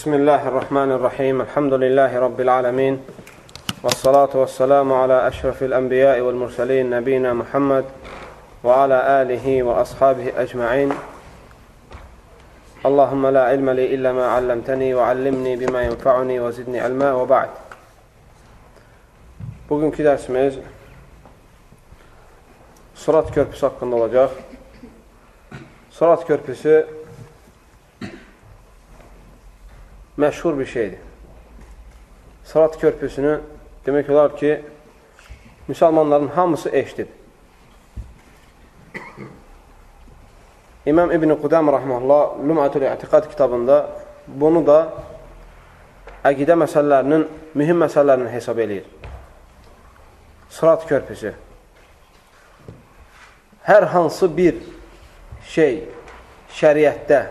Bismillahirrahmanirrahim. Elhamdülillahi Rabbil alemin. Vessalatu vesselamu ala eşrefil enbiyai vel mursalin nebina Muhammed ve ala alihi ve ashabihi ecma'in. Allahümme la ilme li illa ma allamtani ve allimni bima yenfa'uni ve zidni ilma ve ba'd. Bugünkü dersimiz Sırat Körpüsü hakkında olacaq. Sırat Körpüsü məşhur bir şeydir. Sırat Körpüsünü demək olar ki, müsəlmanların hamısı eşitib. İmam İbn-i Qudam rahmehullah Lum'atul İ'tiqad kitabında bunu da əqidə məsələlərinin mühüm məsələlərini hesab eləyir. Sırat Körpüsü. Hər hansı bir şey şəriətdə,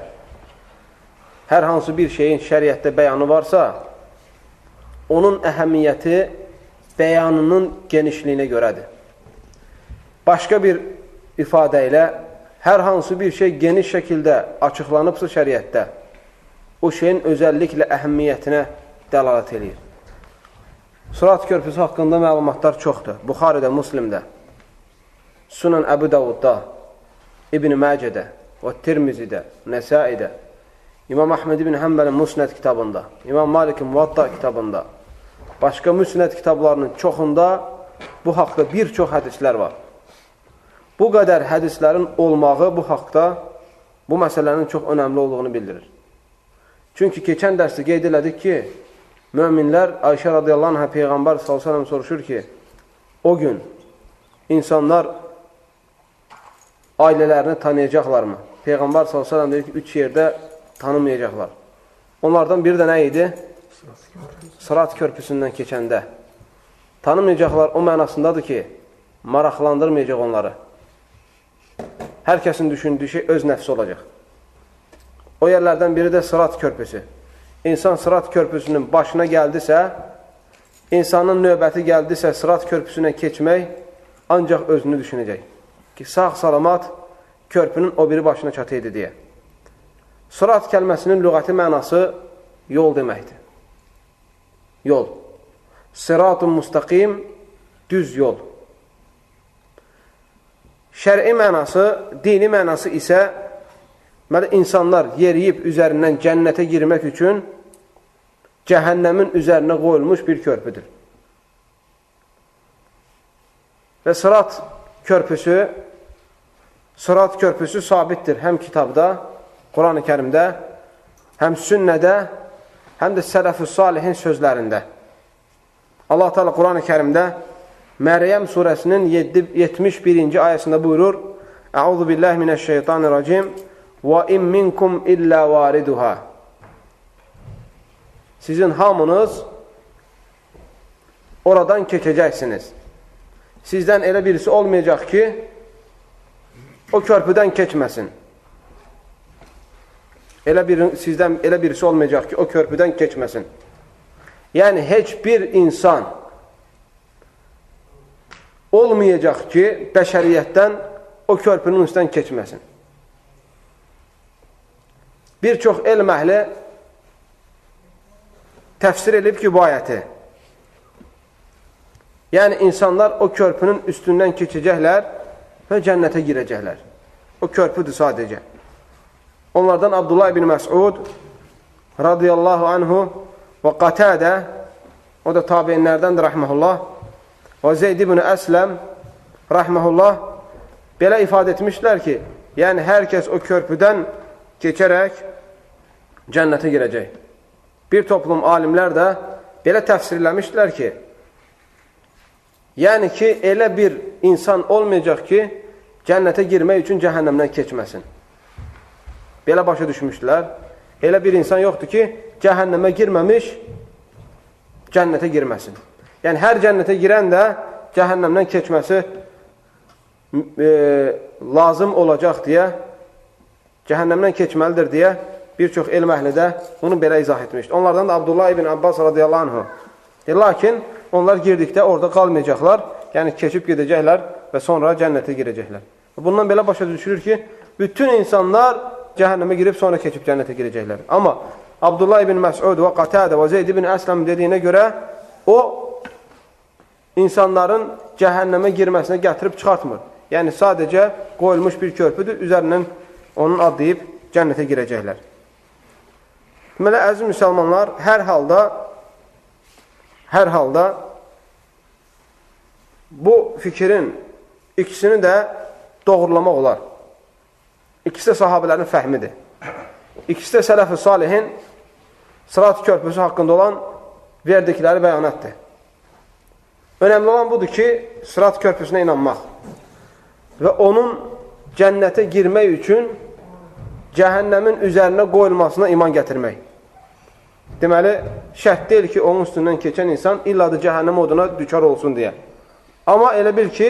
hər hansı bir şeyin şəriətdə bəyanı varsa, onun əhəmiyyəti bəyanının genişliyinə görədir. Başqa bir ifadə ilə, hər hansı bir şey geniş şəkildə açıqlanıbsa şəriətdə, o şeyin özəlliklə əhəmiyyətinə dəlalət edir. Sırat Körpüsü haqqında məlumatlar çoxdur. Buxaridə, Müslimdə, Sunan Əbu Davudda, İbn-i Məcədə və Tirmizidə, Nəsaidə, İmam Ahmed ibn Həmbəlin Musnəd kitabında, İmam Malikin Muvatta kitabında, başqa Musnəd kitablarının çoxunda bu haqda bir çox hədislər var. Bu qədər hədislərin olmağı bu haqda bu məsələnin çox önəmli olduğunu bildirir. Çünki keçən dərsdə qeyd elədik ki, möminlər Ayşə radiyallahu anhə Peyğəmbər s.ə.v soruşur ki, o gün insanlar ailələrini tanıyacaqlarmı? Peyğəmbər s.ə.v deyir ki, 3 yerdə tanımayacaqlar. Onlardan biri də nə idi? Sırat Körpüsündən keçəndə. Tanımayacaqlar o mənasındadır ki, maraqlandırmayacaq onları. Hər kəsin düşündüyü şey öz nəfsi olacaq. O yerlərdən biri də Sırat Körpüsü. İnsan Sırat Körpüsünün başına gəldisə, insanın növbəti gəldisə Sırat Körpüsünə keçmək ancaq özünü düşünəcək. Ki, sağ-salamat körpünün o biri başına çatıydı deyə. Sırat kəlməsinin lüğəti mənası yol deməkdir. Yol. Sıratun müstəqim, düz yol. Şər'i mənası, dini mənası isə insanlar yeriyib üzərindən cənnətə girmək üçün cəhənnəmin üzərinə qoyulmuş bir körpüdür. Və Sırat Körpüsü sabitdir həm kitabda, Quran-ı Kərimdə, həm sünnədə, həm də Sələf-ü Salihin sözlərində. Allah Teala Quran-ı Kərimdə Məryəm surəsinin 71-ci ayəsində buyurur: Əuzu billahi minəşşeytanirracim və in minkum illə variduha. Sizin hamınız oradan keçəcəksiniz. Sizdən elə birisi olmayacaq ki, o körpüdən keçməsin. Sizdən elə birisi olmayacaq ki, o körpüdən keçməsin. Yəni, heç bir insan olmayacaq ki, bəşəriyyətdən o körpünün üstdən keçməsin. Bir çox elm əhli təfsir edib ki, bu ayəti. Yəni, insanlar o körpünün üstündən keçəcəklər və cənnətə girəcəklər. O körpüdür sadəcə. Onlardan Abdullah ibn Məs'ud radiyallahu anhu və Qatadə, o da tabeinlərdəndir rəhməhullah, və Zeyd ibn Əsləm rəhməhullah belə ifadə etmişlər ki, yəni hər kəs o körpüdən keçərək cənnətə girəcək. Bir toplum alimlər də belə təfsirləmişlər ki, yəni ki, elə bir insan olmayacaq ki, cənnətə girmək üçün cəhənnəmdən keçməsin. Belə başa düşmüşdülər. Elə bir insan yoxdur ki, cəhənnəmə girməmiş, cənnətə girməsin. Yəni, hər cənnətə girən də cəhənnəmdən keçməsi lazım olacaq deyə, cəhənnəmdən keçməlidir deyə bir çox elm əhli də bunu belə izah etmişdir. Onlardan da Abdullah ibn Abbas radiyallahu anhu. Lakin onlar girdikdə orada qalmayacaqlar, yəni keçib gedəcəklər və sonra cənnətə girəcəklər. Bundan belə başa düşülür ki, bütün insanlar cəhənnəmə girib sonra keçib cənnətə girəcəklər. Amma Abdullah ibn Məsud və Qatadə və Zeyd ibn Əslam dediyinə görə o insanların cəhənnəmə girməsinə gətirib çıxartmır. Yəni sadəcə qoyulmuş bir körpüdür, üzərindən onun adlayıb cənnətə girəcəklər. Deməli, əziz müsəlmanlar, hər halda bu fikrin ikisini də doğrulamaq olar. İkisi də sahabələrin fəhmidir. İkisi də sələf-i salihin Sırat körpüsü haqqında olan verdikləri bəyanətdir. Önəmli olan budur ki, Sırat körpüsünə inanmaq və onun cənnətə girmək üçün cəhənnəmin üzərinə qoyulmasına iman gətirmək. Deməli, şərt deyil ki, onun üstündən keçən insan illa da cəhənnəm oduna düçar olsun deyə. Amma elə bil ki,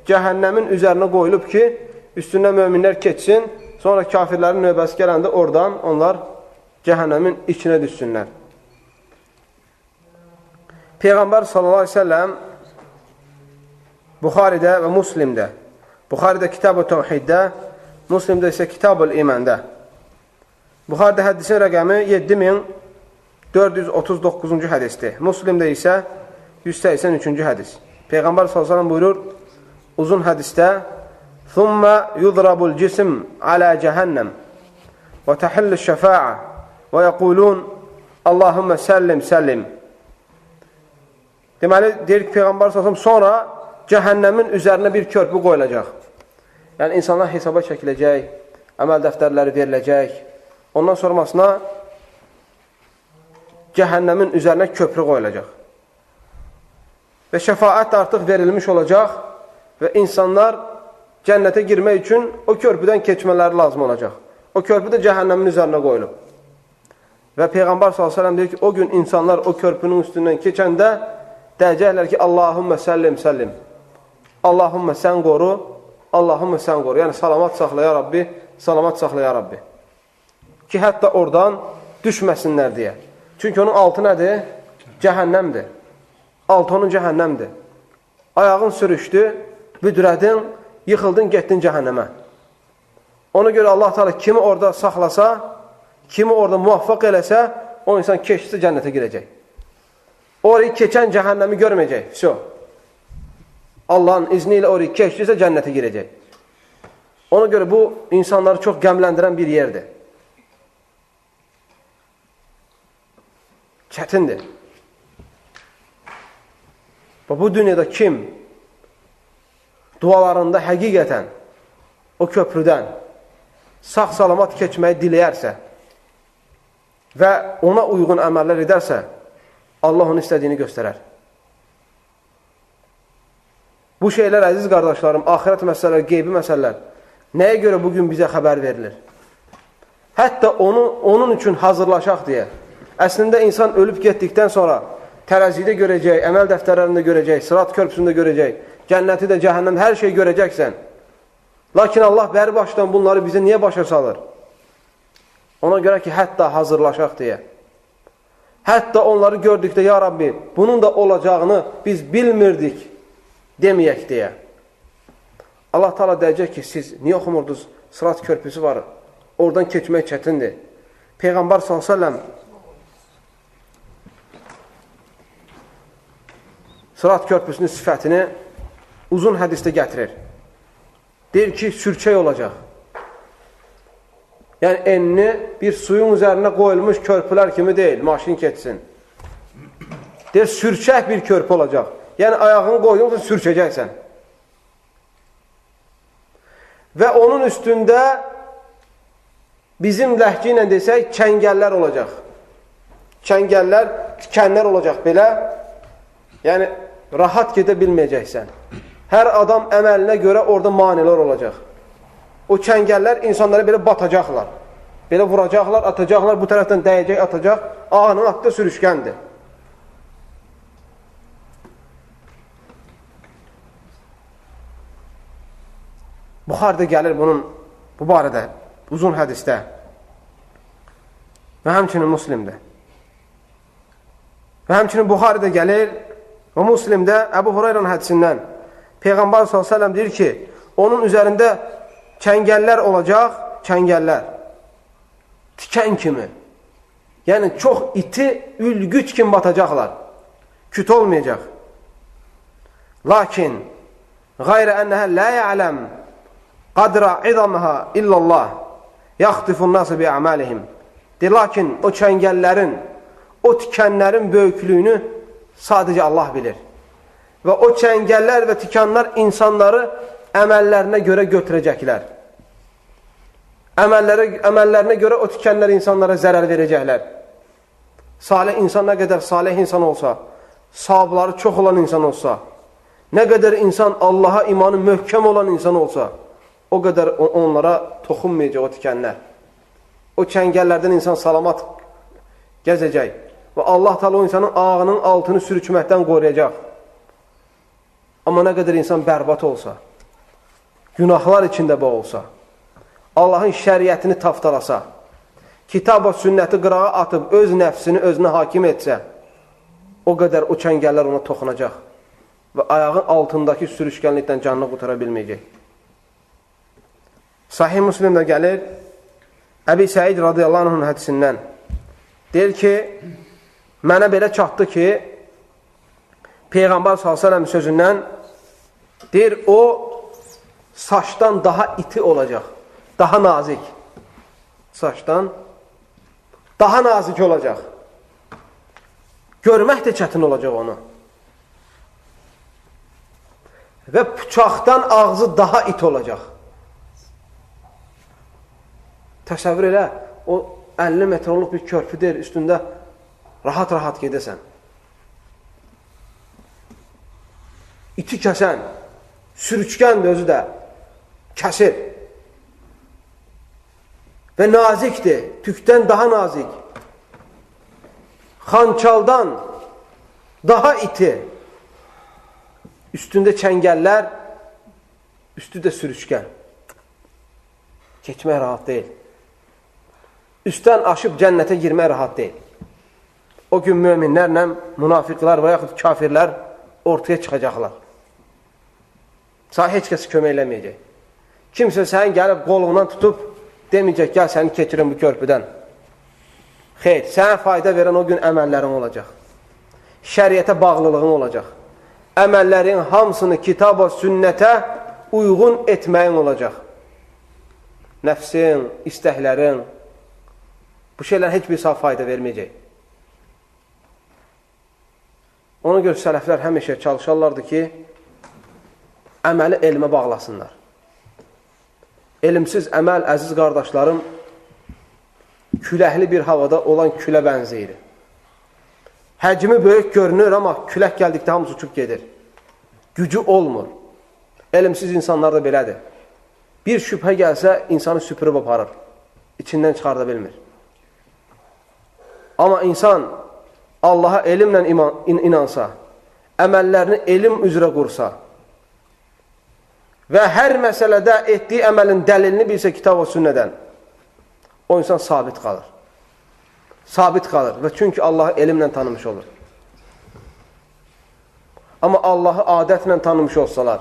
cəhənnəmin üzərinə qoyulub ki, üstündən möminlər keçsin, sonra kafirlərin növbəsi gələndə oradan onlar cəhənnəmin içinə düşsünlər. Peyğəmbər sallallahu aleyhi ve sellem Buxaridə və Muslimdə, Buxaridə Kitab-ı Tevhiddə, Muslimdə isə Kitab-ı İməndə. Buxaridə hədisin rəqəmi 7439-cu hədisdir. Muslimdə isə 183-cü hədis. Peyğəmbər sallallahu aleyhi ve sellem buyurur, uzun hədisdə ثُمَّ يُضْرَبُ الْجِسْمِ عَلَى جَهَنَّمْ وَتَحِلُّ الشَّفَاعَةِ وَيَقُولُونَ اللّٰهُمَّ سَلِّمْ سَلِّمْ. Deməli, deyir ki, Peyğəmbər sallallahu sonra cəhənnəmin üzərinə bir körpü qoyulacaq. Yəni, insanlar hesaba çəkiləcək, əməl dəftərləri veriləcək. Ondan sonrasına cəhənnəmin üzərinə köprü qoyulacaq. Və şəfaət artıq verilmiş olacaq və insanlar cənnətə girmək üçün o körpüdən keçmələri lazım olacaq. O körpü də cəhənnəmin üzərinə qoyulub. Və Peyğəmbər s.ə.v deyir ki, o gün insanlar o körpünün üstündən keçəndə deyəcəklər ki, Allahümmə səllim, səllim. Allahümmə sən qoru, Allahümmə sən qoru. Yəni, salamat saxla ya Rabbi, salamat saxla ya Rabbi. Ki, hətta oradan düşməsinlər deyə. Çünki onun altı nədir? Cəhənnəmdir. Altı onun cəhənnəmdir. Ayağın sürüşdü, büdrədin, yıxıldın, getdin cəhənnəmə. Ona görə Allah Teala kimi orada saxlasa, kimi orada muvaffaq eləsə, o insan keçsə cənnətə girəcək. Orayı keçən cəhənnəmi görməyəcək. Всё. Allahın izni ilə orayı keçdirsə cənnətə girəcək. Ona görə bu insanları çox qəmləndirən bir yerdir. Çətindir. Bu dünyada kim dualarında həqiqətən o köprüdən sağ-salamat keçməyi diləyərsə və ona uyğun əməllər edərsə, Allah onu istədiyini göstərər. Bu şeylər, əziz qardaşlarım, axirət məsələləri, qeybi məsələlər, nəyə görə bugün bizə xəbər verilir? Hətta onun üçün hazırlaşaq deyə. Əslində, insan ölüb getdikdən sonra tərəzidə görəcək, əməl dəftərlərində görəcək, Sırat körpüsündə görəcək, cənnəti də, cəhənnəm, hər şey görəcəksən. Lakin Allah bəri başdan bunları bizə niyə başa salır? Ona görə ki, hətta hazırlaşaq deyə. Hətta onları gördükdə, ya Rabbi, bunun da olacağını biz bilmirdik deməyək deyə. Allah Teala deyəcək ki, siz niyə oxumurdunuz? Sırat körpüsü var, oradan keçmək çətindir. Peyğəmbər s.ə.v Sırat körpüsünün sifətini uzun hədisdə gətirir. Deyir ki, sürçək olacaq. Yəni, enini bir suyun üzərinə qoyulmuş körpülər kimi deyil, maşın keçsin. Deyir, sürçək bir körpü olacaq. Yəni, ayağını qoyduğunda sürçəcəksən. Və onun üstündə bizim ləhcə ilə desək, çəngəllər olacaq. Çəngəllər, tikənlər olacaq belə. Yəni, rahat gedə bilməyəcəksən. Hər adam əməlinə görə orada manilər olacaq. O çəngəllər insanlara belə batacaqlar. Belə vuracaqlar, atacaqlar, bu tərəfdən dəyəcək, atacaq. Ağının atda sürüşkəndir. Buxarıda gəlir bunun bu barədə uzun hədisdə və həmçinin Muslimdə. Və həmçinin Buxarıda gəlir və Muslimdə Əbu Hurayranın hədisindən Peyğəmbər s.ə.v deyir ki, onun üzərində çəngəllər olacaq, çəngəllər. Tikən kimi. Yəni, çox iti, ülgüc kimi batacaqlar. Küt olmayacaq. Lakin, qayrə ənəhə lə yələm qadra idamıha illallah yaxtifun nası bi əməlihim. Lakin, o çəngəllərin, o tikənlərin böyüklüyünü sadəcə Allah bilir. Və o çəngəllər və tikanlar insanları əməllərinə görə götürəcəklər. Əməllərinə görə o tikənlər insanlara zərər verəcəklər. Salih insan nə qədər salih insan olsa, savabları çox olan insan olsa, nə qədər insan Allaha imanı möhkəm olan insan olsa, o qədər onlara toxunmayacaq o tikənlər. O çəngəllərdən insan salamat gəzəcək və Allah Teala o insanın ağının altını sürükməkdən qoruyacaq. Amma nə qədər insan bərbat olsa, günahlar içində boğulsa, Allahın şəriətini taftalasa, kitab və sünnəti qırağa atıb öz nəfsini özünə hakim etsə, o qədər o çəngəllər ona toxunacaq və ayağın altındakı sürüşkənlikdən canını qutara bilməyəcək. Sahih Müslimdə gəlir, Əbi Səid radiyallahu anhın hədisindən deyir ki, mənə belə çatdı ki, Peyğəmbər s.ə.v sözündən deyir, o saçdan daha iti olacaq, daha nazik. Saçdan daha nazik olacaq. Görmək də çətin olacaq onu. Və bıçaqdan ağzı daha it olacaq. Təsəvvür elə, o 50 metroluk bir körpüdür, üstündə rahat-rahat gedəsən. İti kəsən, sürükən özü də kəsir. Və nazikdir, tükdən daha nazik. Xançaldan daha iti. Üstündə çəngəllər, üstü də sürüşkən. Keçmək rahat deyil. Üstdən aşıb cənnətə girmək rahat deyil. O gün möminlərlə münafiqlər və yaxud kafirlər ortaya çıxacaqlar. Sənə heç kəs kömək eləməyəcək. Kimsə sənin gəlib qolundan tutub deməyəcək, gəl səni keçirin bu körpüdən. Xeyr, sənə fayda verən o gün əməllərin olacaq. Şəriətə bağlılığın olacaq. Əməllərin hamısını kitaba, sünnətə uyğun etməyin olacaq. Nəfsin, istəklərin, bu şeylər heç bir sağ fayda verməyəcək. Ona görə sələflər həmişə çalışarlardı ki, əməli elmə bağlasınlar. Elmsiz əməl, əziz qardaşlarım, küləkli bir havada olan külə bənzəyir. Həcmi böyük görünür, amma külək gəldikdə hamısı uçub gedir. Gücü olmur. Elmsiz insanlar da belədir. Bir şübhə gəlsə, insanı süpürüb aparır. İçindən çıxarda bilmir. Amma insan Allaha elmlə inansa, əməllərini elm üzrə qursa və hər məsələdə etdiyi əməlin dəlilini bilsə kitab və sünnədən, o insan sabit qalır. Sabit qalır və çünki Allahı elmlə tanımış olur. Amma Allahı adətlə tanımış olsalar,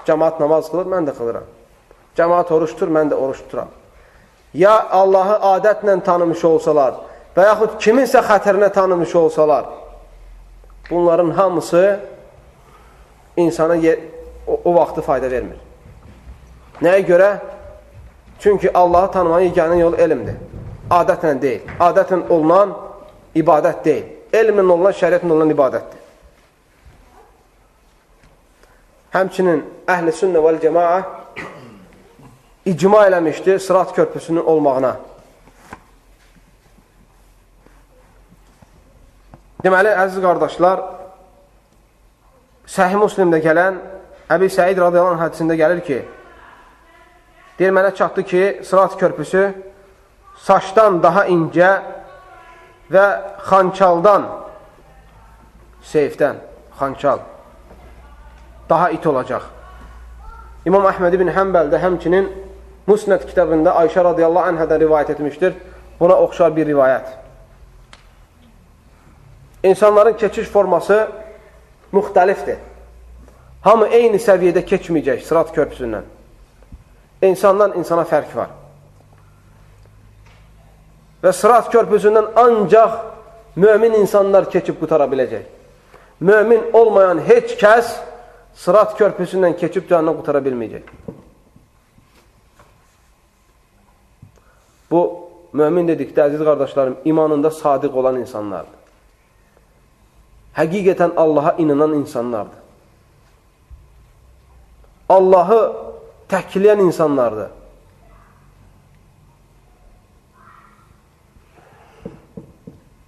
cəmaat namaz qılır, mən də qılıram. Cəmaat oruç tutur, mən də oruç tuturam. Ya Allahı adətlə tanımış olsalar və yaxud kiminsə xətərinə tanımış olsalar, bunların hamısı insana o vaxtı fayda vermir. Nəyə görə? Çünki Allahı tanımanın yeganə yolu elmdir. Adətlə deyil. Adətlə olunan ibadət deyil. Elmlə olunan, şəriətlə olunan ibadətdir. Həmçinin əhl-i sünnə vəl cəmaə icma eləmişdi Sırat körpüsünün olmağına. Deməli, əziz qardaşlar, Səhih Müslimdə gələn Əbi Səid radiyallahu anh hədisində gəlir ki, deyir, mənə çatdı ki, Sırat körpüsü saçdan daha incə və xançaldan, seyfdən, xançal, daha it olacaq. İmam Əhməd ibn Həmbəl də həmçinin Musnəd kitabında Ayşə radiyallahu anhədən rivayət etmişdir. Buna oxşar bir rivayət. İnsanların keçiş forması müxtəlifdir. Hamı eyni səviyyədə keçməyəcək Sırat körpüsündən. İnsandan insana fərq var. Və Sırat körpüsündən ancaq mömin insanlar keçib qutara biləcək. Mömin olmayan heç kəs Sırat körpüsündən keçib canına qutara bilməyəcək. Bu, mömin dedikdə, əziz qardaşlarım, imanında sadiq olan insanlardır. Həqiqətən Allaha inanan insanlardır. Allahı təkləyən insanlardır.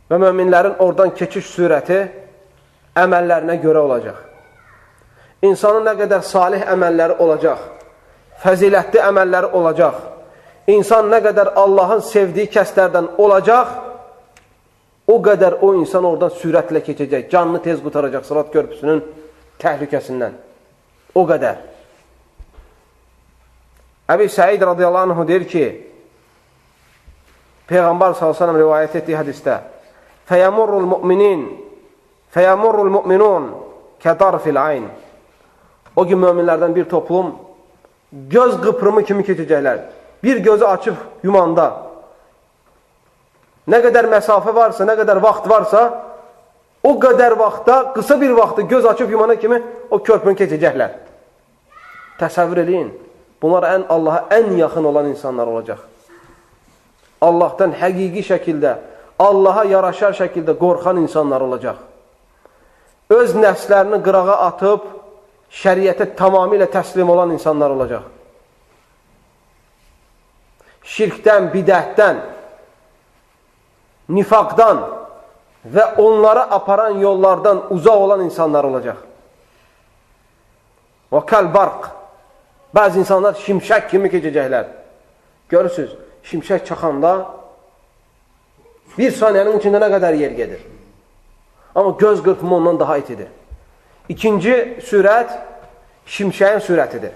Və möminlərin oradan keçiş sürəti əməllərinə görə olacaq. İnsanın nə qədər salih əməlləri olacaq, fəzilətli əməlləri olacaq, insan nə qədər Allahın sevdiyi kəslərdən olacaq, o qədər o insan oradan sürətlə keçəcək, canını tez qutaracaq Sırat körpüsünün təhlükəsindən. O qədər. Əbi Səid radiyallahu anh deyir ki, Peyğəmbər s.ə.v rivayət etdiyi hədisdə, Fəyəmurrul müminun kədarfil ayn. O gün möminlərdən bir toplum göz qıprımı kimi keçəcəklər. Bir gözü açıb yumanda nə qədər məsafə varsa, nə qədər vaxt varsa, o qədər vaxtda, qısa bir vaxtda göz açıb yumana kimi o körpünü keçəcəklər. Təsəvvür edin, bunlar Allaha ən yaxın olan insanlar olacaq. Allahdan həqiqi şəkildə, Allaha yaraşar şəkildə qorxan insanlar olacaq. Öz nəfslərini qırağa atıb, şəriətə tamamilə təslim olan insanlar olacaq. Şirkdən, bidətdən, nifaqdan və onlara aparan yollardan uzaq olan insanlar olacaq. Və kəlbarq. Bəzi insanlar şimşək kimi keçəcəklər. Görürsünüz, şimşək çaxanda bir saniyənin içində nə qədər yer gedir. Amma göz qırpımı ondan daha itidir. İkinci sürət şimşəyin sürətidir.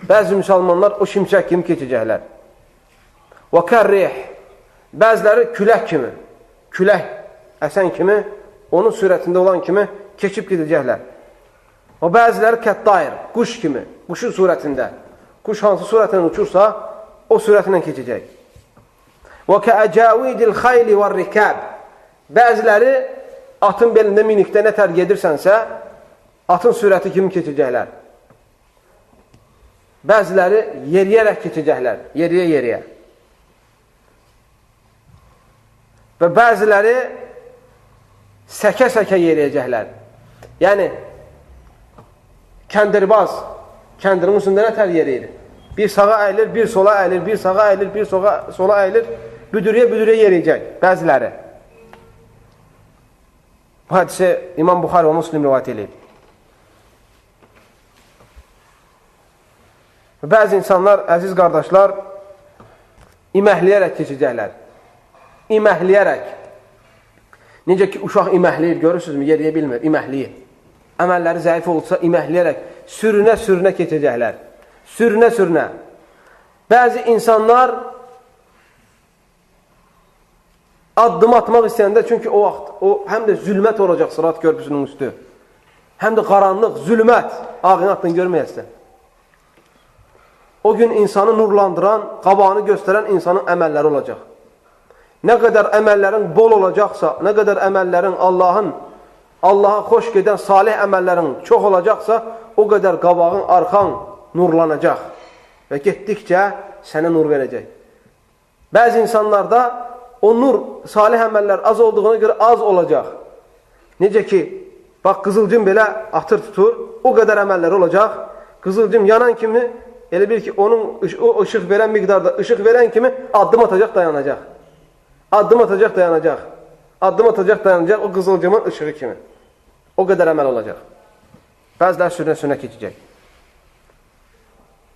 Bəzi müsəlmanlar o şimşək kimi keçəcəklər. Və kərrih. Bəziləri külək kimi, külək əsən kimi, onun sürətində olan kimi keçib gedəcəklər. Və bəziləri kətdair, quş kimi, quşun surətində. Quş hansı surətlə uçursa, o sürətlə keçəcək. Və kəəcəvidil xayli və rikəb. Bəziləri atın belində minikdə nə tər gedirsənsə, atın sürəti kimi keçəcəklər. Bəziləri yeriyərək keçəcəklər, yeriyə-yeriyə. Və bəziləri səkə-səkə yeriyəcəklər. Yəni, kəndirbaz, kəndirin üstündə nə tər yeriyir? Bir sağa əyilir, bir sola əyilir, bir sağa əyilir, bir sola əyilir, büdürüyə yeriyəcək bəziləri. Bu hədisi İmam Buxari və Müslim rivayət edib. Bəzi insanlar, əziz qardaşlar, iməhləyərək keçəcəklər. İməhləyərək. Necə ki, uşaq iməhləyir, görürsünüzmü? Yeriyə bilmir, iməhləyir. Əməlləri zəif olsa iməhləyərək, sürünə-sürünə keçəcəklər. Sürünə-sürünə. Bəzi insanlar addım atmaq istəyəndə, çünki o vaxt o həm də zülmət olacaq Sırat körpüsünün üstü. Həm də qaranlıq, zülmət. Ağın atını görməyəsən. O gün insanı nurlandıran, qabağını göstərən insanın əməlləri olacaq. Nə qədər əməllərin bol olacaqsa, nə qədər əməllərin Allaha xoş gedən salih əməllərin çox olacaqsa, o qədər qabağın, arxan nurlanacaq. Və getdikcə sənə nur verəcək. Bəzi insanlarda o nur, salih əməllər az olduğuna görə az olacaq. Necə ki, bax, qızılcım belə atır tutur, o qədər əməllər olacaq. Qızılcım yanan kimi, elə bil ki, o ışıq verən miqdarda, ışıq verən kimi addım atacaq, dayanacaq. Addım atacaq, dayanacaq. Addım atacaq, dayanacaq, o qızılcımın ışığı kimi. O qədər əməl olacaq. Bəzilər sürünə-sürünə keçəcək.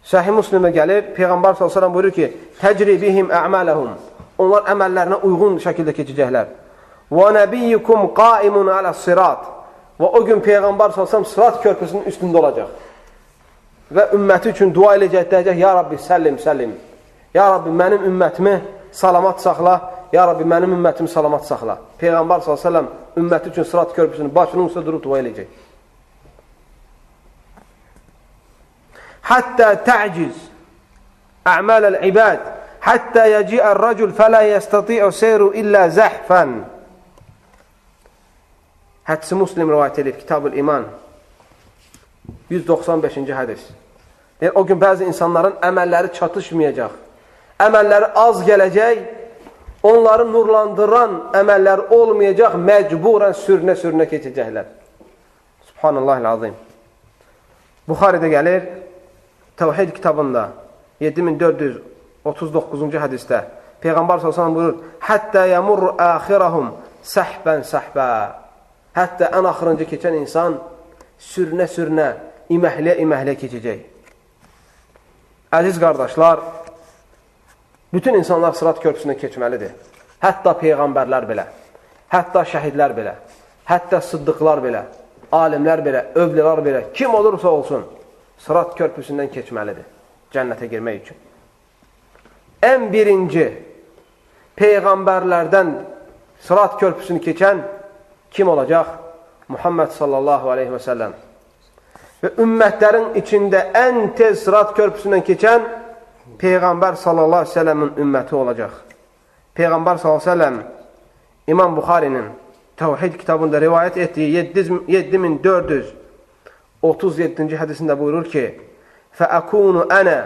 Səhih Müslimə gəlir, Peyğəmbər s.ə.v buyurur ki, təcribihim ə'mələhum. Onlar əməllərinə uyğun şəkildə keçəcəklər. Və nəbiyyukum qaimun alə sirat. Və o gün Peyğəmbər s.ə.v Sırat körpüsünün üstündə olacaq. Və ümməti üçün dua eləyəcək, deyəcək, Ya Rabbi, səllim, səllim. Ya Rabbi, mənim ümmətimi salamat saxla. Ya Rabbi, mənim ümmətimi salamat saxla. Peyğəmbər s.ə.v ümməti üçün Sırat körpüsünün başının üstə durub dua eləyəcək. Həttə tə'ciz ə'məl-əl-ibad. Həttə yəci'ər rəcul fələ yəstəti'u seyru illə zəhfən. Hədisi Muslim rivayət edib, Kitab-ül İman. 195-ci hədis. O gün bəzi insanların əməlləri çatışmayacaq. Əməlləri az gələcək, onları nurlandıran əməllər olmayacaq, məcburən sürünə keçəcəklər. Subhanallahil-azim. Buxaridə gəlir, Təvhid kitabında 7439-cu hədisdə Peyğəmbər s.ə.v buyurur, Həttə yəmurru əxirəhum səhbən səhbə. Hətta ən axırıncı keçən insan sürünə, iməhliyə keçəcək. Əziz qardaşlar, bütün insanlar Sırat körpüsündən keçməlidir. Hətta Peyğəmbərlər belə, hətta şəhidlər belə, hətta sıddıqlar belə, alimlər belə, övlilər belə, kim olursa olsun, Sırat körpüsündən keçməlidir cənnətə girmək üçün. Ən birinci Peyğəmbərlərdən Sırat körpüsünü keçən kim olacaq? Muhammed sallallahu aleyhi və səlləm. Və ümmətlərin içində ən tez Sırat körpüsündən keçən Peyğəmbər sallallahu aleyhi və səlləmin ümməti olacaq. Peyğəmbər sallallahu aleyhi və səlləm İmam Buxarinin Təvhid kitabında rivayət etdiyi 7437-ci hədisində buyurur ki, فَأَكُونُ أَنَا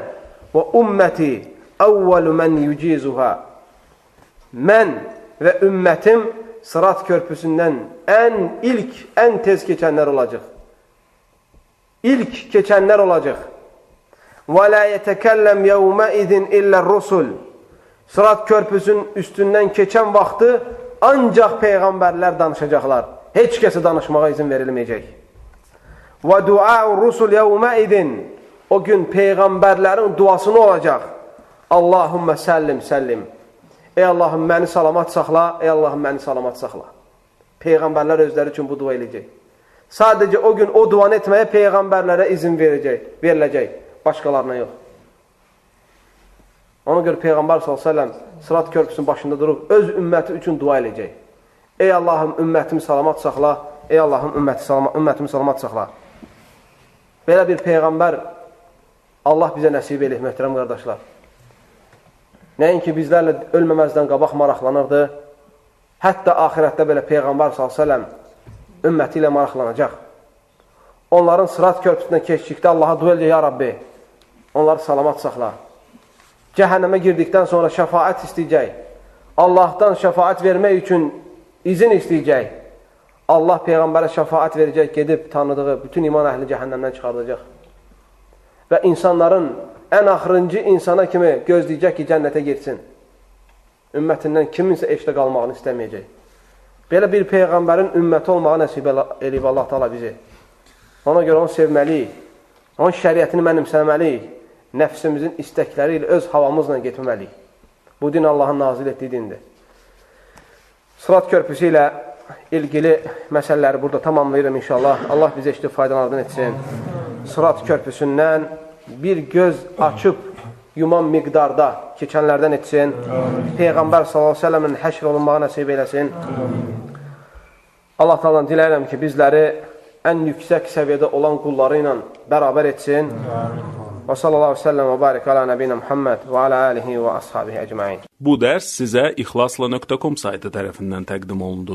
وَأُمَّتِي أَوَّلُ مَنْ يُجِيزُهَا. Mən və ümmətim Sırat körpüsündən ən tez keçənlər olacaq. İlk keçənlər olacaq. وَلَا يَتَكَلَّمْ يَوْمَئِذٍ إِلَّا الرُّسُلُ. Sırat körpüsünün üstündən keçən vaxtı ancaq Peyğəmbərlər danışacaqlar. Heç kəsə danışmağa izin verilməyəcək. وَدُعَاءُ الرُّسُلِ يَوْمَئِذٍ. O gün Peyğəmbərlərin duasını olacaq. Allahümmə səllim, səllim. Ey Allahım, məni salamat saxla, ey Allahım, məni salamat saxla. Peyğəmbərlər özləri üçün bu dua eləyəcək. Sadəcə o gün o duanı etməyə Peyğəmbərlərə izin veriləcək. Başqalarına yox. Ona görə Peyğəmbər s.ə.v Sırat körpüsünün başında durub öz ümməti üçün dua eləyəcək. Ey Allahım, ümmətimi salamat saxla, ey Allahım, ümmətimi salamat saxla. Belə bir Peyğəmbər Allah bizə nəsib eləyir, möhtərəm qardaşlar. Nəinki bizlərlə ölməməzdən qabaq maraqlanırdı, hətta axirətdə belə Peyğəmbər s.ə.v ümməti ilə maraqlanacaq. Onların Sırat körpüsündən keçdikdə Allaha dua eləyəcək, ya Rabbi, onları salamat saxla. Cəhənnəmə girdikdən sonra şəfaət istəyəcək. Allahdan şəfaət vermək üçün izin istəyəcək. Allah Peyğəmbərə şəfaət verəcək, gedib tanıdığı bütün iman əhli cəhənnəmdən çıxardacaq. Və insanların ən axırıncı insana kimi gözləyəcək ki, cənnətə girsin. Ümmətindən kiminsə eşdə qalmağını istəməyəcək. Belə bir Peyğəmbərin ümməti olmağı nəsib eləyib Allah Teala bizi. Ona görə onu sevməliyik. Onun şəriətini mənimsəməliyik. Nəfsimizin istəkləri ilə öz havamızla getməliyik. Bu din Allahın nazil etdiyi dindir. Sırat körpüsü ilə ilgili məsələləri burada tamamlayırım inşallah. Allah bizə eşitib faydalardan etsin. Sırat körpüsündən bir göz açıb yuman miqdarda keçənlərdən etsin. Peyğəmbər s.ə.v-in həşr olunmağı nəsib eləsin. Allah Teala'dan diləyirəm ki, bizləri ən yüksək səviyyədə olan qulları ilə bərabər etsin. Və sallallahu aleyhi və səlləm və barik alə nəbiyyə Muhammed və alə alihi və ashabihi əcmain. Bu dərs sizə ixlasla.com saytı tərəfindən təqdim olundu.